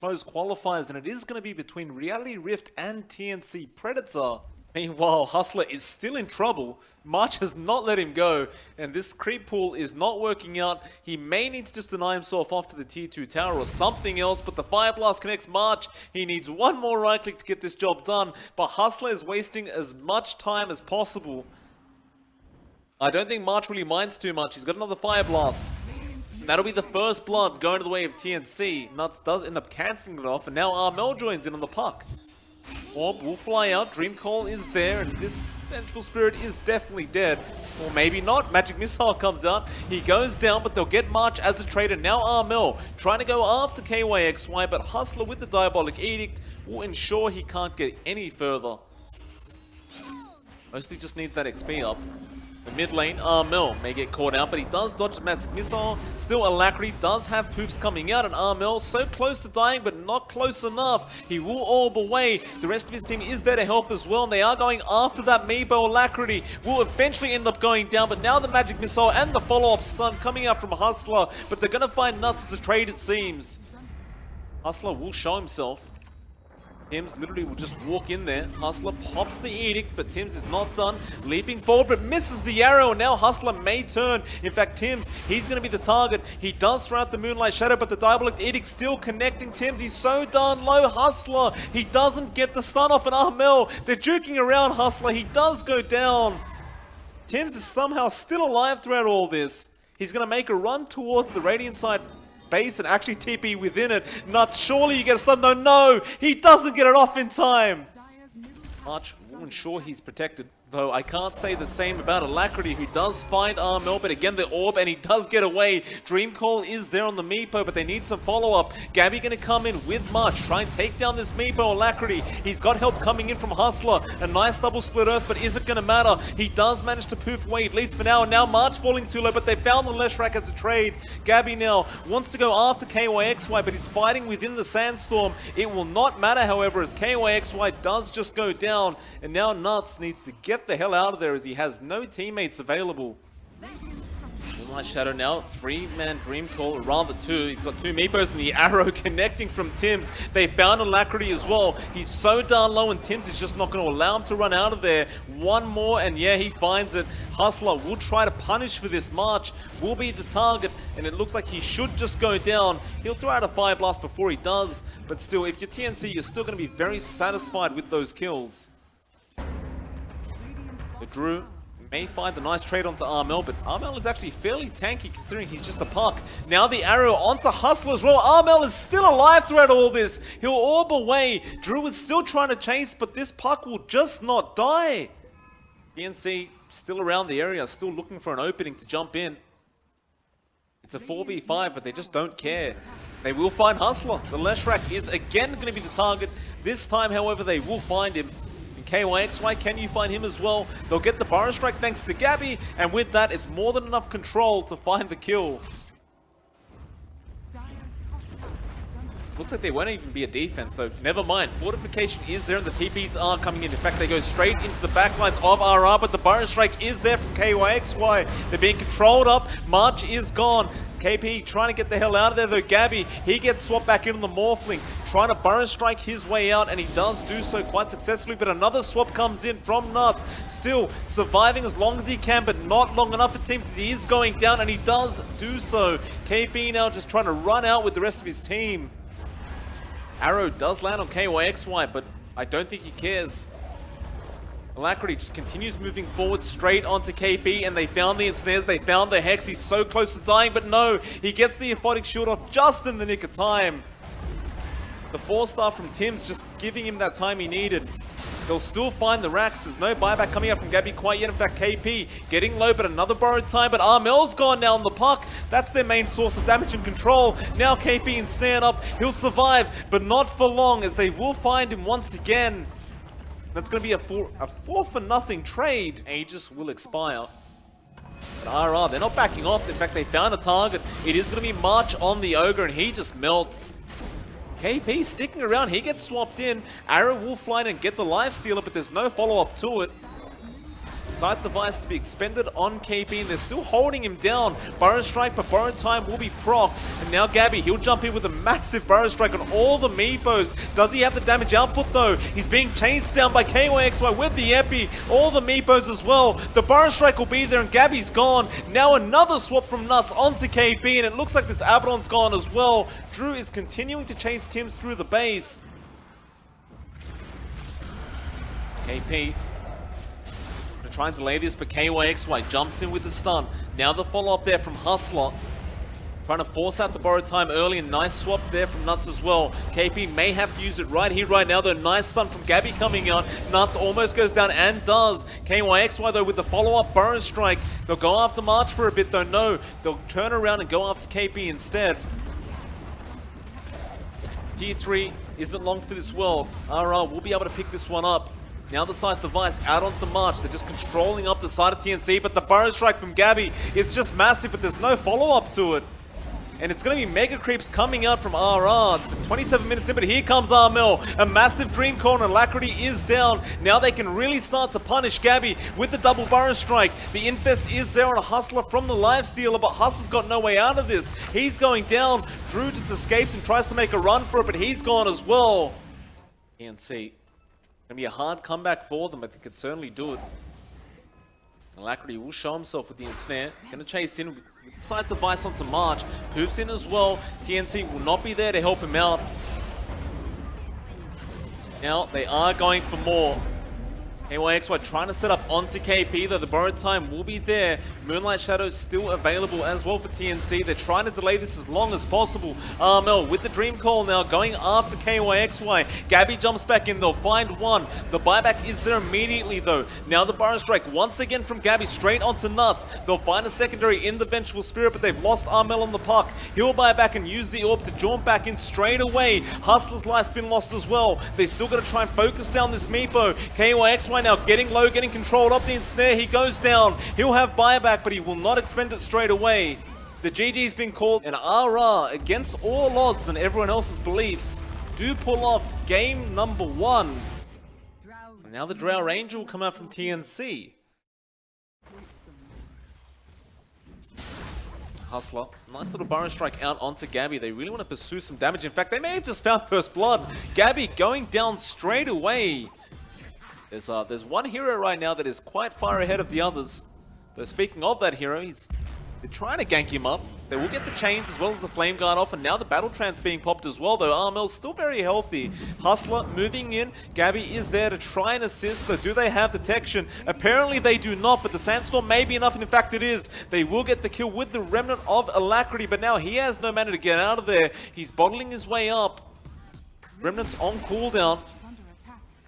proposed qualifiers, and it is going to be between Reality Rift and TNC Predator. Meanwhile, Hustler is still in trouble. March has not let him go, and this creep pool is not working out. He may need to just deny himself off to the tier 2 tower or something else, but the Fire Blast connects March. He needs one more right click to get this job done, but Hustler is wasting as much time as possible. I don't think March really minds too much. He's got another Fire Blast. And that'll be the first blood going to the way of TNC. Nuts does end up cancelling it off, and now Armel joins in on the puck. Orb will fly out, Dream Call is there, and this Vengeful Spirit is definitely dead. Or maybe not, Magic Missile comes out, he goes down, but they'll get March as a traitor. Now Armel trying to go after KYXY, but Hustler with the Diabolic Edict will ensure he can't get any further. Mostly just needs that XP up. The mid lane, Armel may get caught out, but he does dodge the Massive Missile. Still, Alacrity does have poofs coming out, and Armel so close to dying, but not close enough. He will orb away. The rest of his team is there to help as well, and they are going after that Meebo. Alacrity will eventually end up going down, but now the Magic Missile and the follow-up stun coming out from Hustler, but they're going to find Nuts as a trade, it seems. Hustler will show himself. Tims literally will just walk in there. Hustler pops the Edict, but Tims is not done. Leaping forward, but misses the arrow. And now Hustler may turn. In fact, Tims, he's going to be the target. He does throw out the Moonlight Shadow, but the Diabolic Edict still connecting Tims. He's so darn low. Hustler, he doesn't get the stun off an Armel. They're juking around Hustler. He does go down. Tims is somehow still alive throughout all this. He's going to make a run towards the Radiant side base and actually TP within it. Nuts, surely you get a stun. No, he doesn't get it off in time. March will ensure he's protected, though I can't say the same about Alacrity, who does find Armel, but again the orb, and he does get away. Dream Call is there on the Meepo, but they need some follow-up. Gabby gonna come in with March, try and take down this Meepo. Alacrity, he's got help coming in from Hustler. A nice double split earth, but is it gonna matter? He does manage to poof away, at least for now, and now March falling too low, but they found the Leshrac as a trade. Gabby now wants to go after KYXY, but he's fighting within the Sandstorm. It will not matter, however, as KYXY does just go down, and now Nuts needs to get the hell out of there as he has no teammates available. Moonlight Shadow now, 3-man Dream Call, or rather 2. He's got 2 Meepos and the arrow connecting from Tims. They found Alacrity as well. He's so darn low, and Tims is just not going to allow him to run out of there. One more, and yeah, he finds it. Hustler will try to punish for this. March will be the target, and it looks like he should just go down. He'll throw out a Fire Blast before he does, but still, if you're TNC, you're still going to be very satisfied with those kills. But Drew may find the nice trade onto Armel, but Armel is actually fairly tanky considering he's just a puck. Now the arrow onto Hustler as well. Armel is still alive throughout all this. He'll orb away. Drew is still trying to chase, but this puck will just not die. TNC still around the area, still looking for an opening to jump in. It's a 4v5, but they just don't care. They will find Hustler. The Leshrac is again going to be the target. This time, however, they will find him. KYXY, can you find him as well? They'll get the Burrow Strike thanks to Gabby, and with that, it's more than enough control to find the kill. Looks like they won't even be a defense, so never mind. Fortification is there, and the TPs are coming in. In fact, they go straight into the backlines of RR, but the Burrow Strike is there from KYXY. They're being controlled up. March is gone. KP trying to get the hell out of there, though. Gabby, he gets swapped back into the Morphling, trying to Burrow Strike his way out, and he does do so quite successfully, but another swap comes in from Nuts. Still surviving as long as he can, but not long enough, it seems. He is going down, and he does do so. KP now just trying to run out with the rest of his team. Arrow does land on KYXY, but I don't think he cares. Alacrity just continues moving forward straight onto KP, and they found the ensnares, they found the Hex. He's so close to dying, but no, he gets the Aphotic Shield off just in the nick of time. The 4-star from Tims just giving him that time he needed. They'll still find the racks. There's no buyback coming up from Gabby quite yet. In fact, KP getting low, but another borrowed time. But Armel's gone now on the puck. That's their main source of damage and control. Now KP stand up. He'll survive, but not for long, as they will find him once again. That's going to be a 4-for-nothing trade. Aegis will expire. But RR, they're not backing off. In fact, they found a target. It is going to be March on the Ogre, and he just melts. KP sticking around. He gets swapped in. Arrow will fly in and get the life stealer, but there's no follow-up to it. Scythe device to be expended on KP, and they're still holding him down. Burrow Strike, but Burrow Time will be procced. And now Gabby, he'll jump in with a massive Burrow Strike on all the Meepos. Does he have the damage output though? He's being chased down by KYXY with the Epi. All the Meepos as well. The Burrow Strike will be there, and Gabby's gone. Now another swap from Nuts onto KP, and it looks like this Abaddon's gone as well. Drew is continuing to chase Tims through the base. KP try and delay this, but KYXY jumps in with the stun. Now the follow-up there from Hustler. Trying to force out the Burrow Time early, and nice swap there from Nuts as well. KP may have to use it right here, right now, though. Nice stun from Gabby coming out. Nuts almost goes down and does. KYXY, though, with the follow-up Burrow Strike. They'll go after March for a bit, though. No, they'll turn around and go after KP instead. Tier 3 isn't long for this world. RR will be able to pick this one up. Now the Scythe device out onto March. They're just controlling up the side of TNC, but the Burrow Strike from Gabby, it's just massive, but there's no follow-up to it. And it's going to be Mega Creeps coming out from RR. 27 minutes in, but here comes Armel. A massive Dream Coil, and Alacrity is down. Now they can really start to punish Gabby with the double Burrow Strike. The Infest is there on a Hustler from the Lifestealer, but Hustler's got no way out of this. He's going down. Drew just escapes and tries to make a run for it, but he's gone as well. TNC. Gonna be a hard comeback for them, but they could certainly do it. Alacrity will show himself with the ensnare. Gonna chase in with the Scythe device onto March. Poofs in as well. TNC will not be there to help him out. Now they are going for more. KYXY trying to set up onto KP, though the Burrow Time will be there. Moonlight Shadow still available as well for TNC. They're trying to delay this as long as possible. Armel with the Dream Coil now going after KYXY. Gabby jumps back in, they'll find one. The buyback is there immediately though. Now the Burrow Strike once again from Gabby straight onto Nuts. They'll find a secondary in the Vengeful Spirit, but they've lost Armel on the puck. He'll buy back and use the orb to jaunt back in straight away. Hustler's life's been lost as well. They're still going to try and focus down this Meepo. KYXY now getting low, getting controlled up the ensnare. He goes down. He'll have buyback, but he will not expend it straight away. The GG's been called, and RR, against all odds and everyone else's beliefs, do pull off game number 1. And now the Drow Ranger will come out from TNC. Hustler, nice little Burrow Strike out onto Gabby. They really want to pursue some damage. In fact, they may have just found first blood. Gabby going down straight away. There's one hero right now that is quite far ahead of the others. Though speaking of that hero, they're trying to gank him up. They will get the chains as well as the flame guard off, and now the battle trance being popped as well, though Armel's still very healthy. Hustler moving in. Gabby is there to try and assist, though do they have detection? Apparently they do not, but the Sandstorm may be enough, and in fact it is. They will get the kill with the Remnant of Alacrity, but now he has no mana to get out of there. He's bottling his way up. Remnant's on cooldown.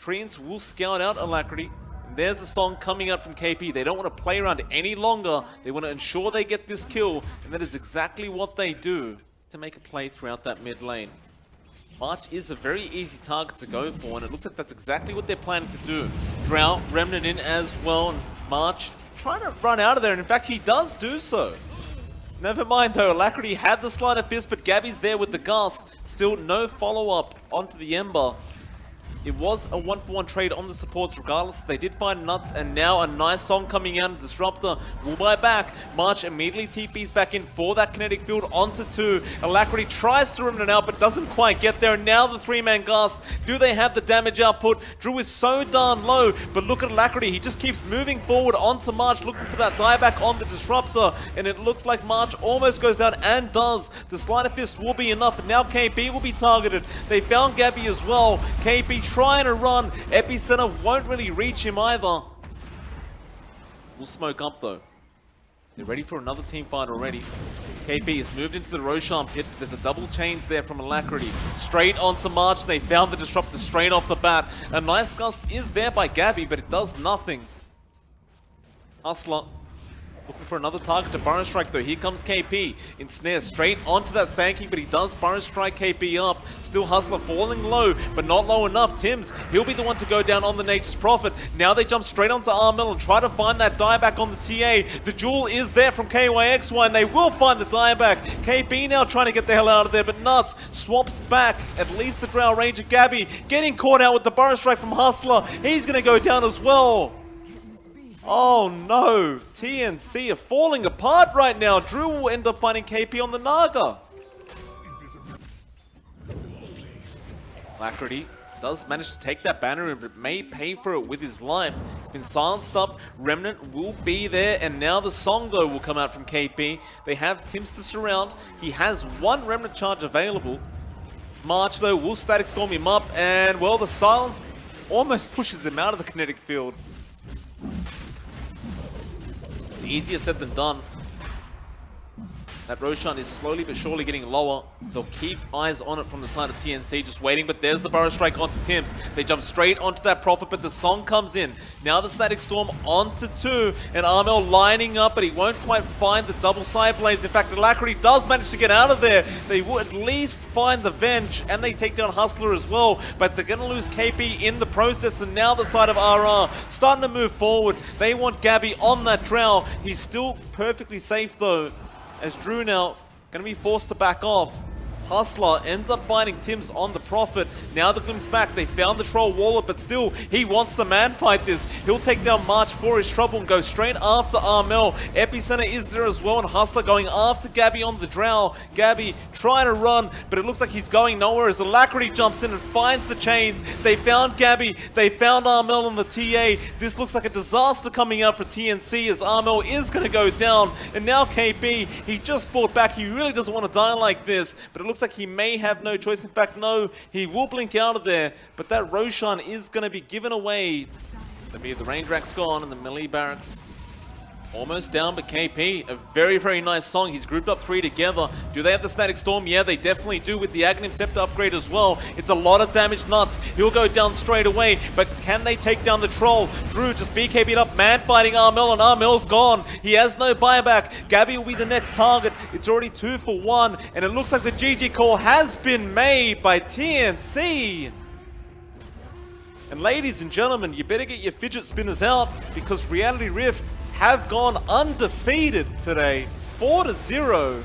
Treants will scout out Alacrity. There's a song coming out from KP. They don't want to play around any longer. They want to ensure they get this kill, and that is exactly what they do to make a play throughout that mid lane. March is a very easy target to go for, and it looks like that's exactly what they're planning to do. Drow, Remnant in as well, and March is trying to run out of there, and in fact he does do so. Never mind though, Alacrity had the Sleight of Fist, but Gabby's there with the Gust. Still no follow-up onto the Ember. It was a 1-for-1 trade on the supports regardless. They did find Nuts, and now a nice song coming out. Disruptor will buy back. March immediately TPs back in for that kinetic field onto 2. Alacrity tries to Remnant out, but doesn't quite get there. And now the 3-man Gust. Do they have the damage output? Drew is so darn low, but look at Alacrity. He just keeps moving forward onto March, looking for that dieback on the Disruptor. And it looks like March almost goes down, and does. The Sleight of Fist will be enough, and now KP will be targeted. They found Gabby as well. KP trying to run. Epicenter won't really reach him either. We'll smoke up though. They're ready for another team fight already. KP has moved into the Roshan pit. There's a double chains there from Alacrity. Straight onto March. They found the Disruptor straight off the bat. A nice Gust is there by Gabby, but it does nothing. Hustler looking for another target to Burrow Strike though. Here comes KP. Ensnare straight onto that Sankey, but he does Burrow Strike KP up. Still Hustler falling low, but not low enough. Tims, he'll be the one to go down on the Nature's Prophet. Now they jump straight onto Armel and try to find that dieback on the TA. The Jewel is there from KYXY, and they will find the dieback. KP now trying to get the hell out of there, but Nuts swaps back. At least the Drow Ranger Gabby getting caught out with the Burrow Strike from Hustler. He's going to go down as well. Oh no, TNC are falling apart right now. Drew will end up finding KP on the Naga. Alacrity does manage to take that banner and may pay for it with his life. He's been silenced up. Remnant will be there, and now the Songo will come out from KP. They have Tims to surround. He has one Remnant charge available. March, though, will static storm him up, and, well, the silence almost pushes him out of the kinetic field. It's easier said than done. That Roshan is slowly but surely getting lower. They'll keep eyes on it from the side of TNC, just waiting, but there's the Burrow Strike onto Tims. They jump straight onto that Prophet, but the Song comes in. Now the Static Storm onto 2, and Armel lining up, but he won't quite find the double side blaze. In fact, Alacrity does manage to get out of there. They will at least find the Venge, and they take down Hustler as well, but they're going to lose KP in the process, and now the side of RR starting to move forward. They want Gabby on that Drow. He's still perfectly safe, though, as Drew now going to be forced to back off. Hustler ends up finding Tims on the Prophet. Now the Glimpse back. They found the Troll Waller, but still, he wants to man fight this. He'll take down March for his trouble and go straight after Armel. Epicenter is there as well, and Hustler going after Gabby on the Drow. Gabby trying to run, but it looks like he's going nowhere as Alacrity jumps in and finds the chains. They found Gabby. They found Armel on the TA. This looks like a disaster coming out for TNC as Armel is going to go down. And now KP, he just brought back. He really doesn't want to die like this, but it looks like he may have no choice. In fact, no, he will blink out of there, but that Roshan is going to be given away. The Raindrak's gone and the melee barracks almost down, but KP, a very, very nice song. He's grouped up 3 together. Do they have the Static Storm? Yeah, they definitely do with the Aghanim Scepter upgrade as well. It's a lot of damage nuts. He'll go down straight away, but can they take down the Troll? Drew just BKB'd up, man fighting Armel, and Armel's gone. He has no buyback. Gabby will be the next target. It's already 2 for 1, and it looks like the GG call has been made by TNC. And ladies and gentlemen, you better get your fidget spinners out, because Reality Rift have gone undefeated today, 4-0.